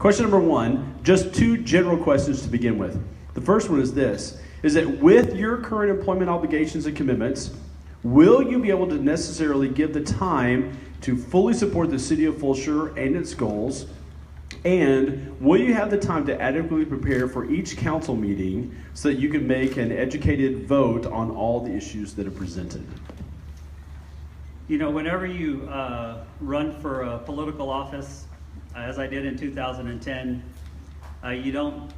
Question number one, just two general questions to begin with. The first one is this, is that with your current employment obligations and commitments, will you be able to necessarily give the time to fully support the City of Fulshear and its goals? And will you have the time to adequately prepare for each council meeting so that you can make an educated vote on all the issues that are presented? You know, whenever you run for a political office, as I did in 2010, you don't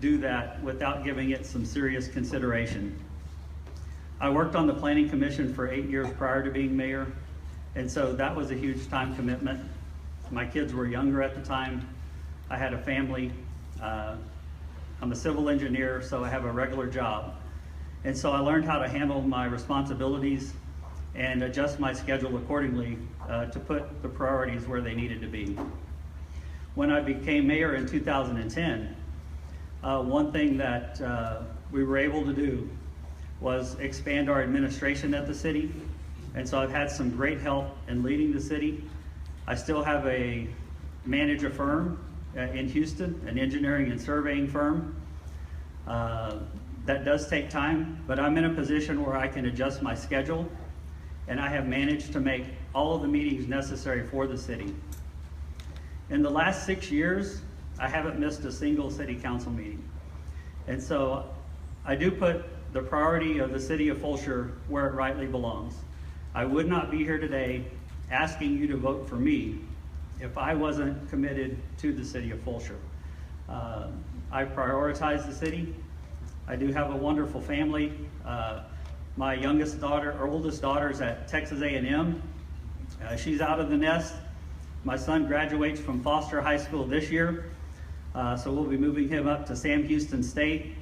do that without giving it some serious consideration. I worked on the Planning Commission for 8 years prior to being mayor, and so that was a huge time commitment. My kids were younger at the time. I had a family. I'm a civil engineer, so I have a regular job. And so I learned how to handle my responsibilities and adjust my schedule accordingly to put the priorities where they needed to be. When I became mayor in 2010, one thing that we were able to do was expand our administration at the city. And so I've had some great help in leading the city. I still have manage a firm in Houston, an engineering and surveying firm. That does take time, but I'm in a position where I can adjust my schedule, and I have managed to make all of the meetings necessary for the city. In the last 6 years, I haven't missed a single city council meeting. And so I do put the priority of the City of Fulshear where it rightly belongs. I would not be here today asking you to vote for me if I wasn't committed to the City of Fulshear. I prioritize the city. I do have a wonderful family. My oldest daughter is at Texas A&M. She's out of the nest. My son graduates from Foster High School this year, so we'll be moving him up to Sam Houston State.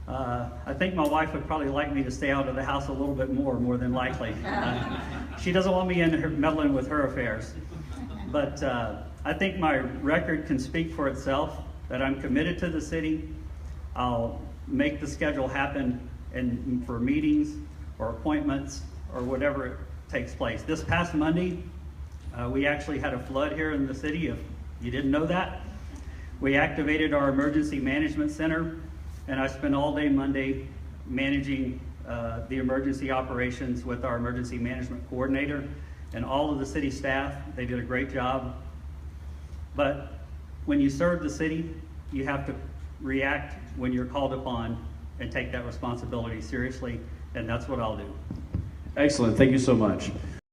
I think my wife would probably like me to stay out of the house a little bit more than likely. She doesn't want me meddling with her affairs. But I think my record can speak for itself, that I'm committed to the city. I'll make the schedule happen for meetings or appointments or whatever takes place. This past Monday, we actually had a flood here in the city, if you didn't know that. We activated our emergency management center, and I spent all day Monday managing the emergency operations with our emergency management coordinator and all of the city staff. They did a great job. But when you serve the city, you have to react when you're called upon and take that responsibility seriously, and that's what I'll do. Excellent, thank you so much.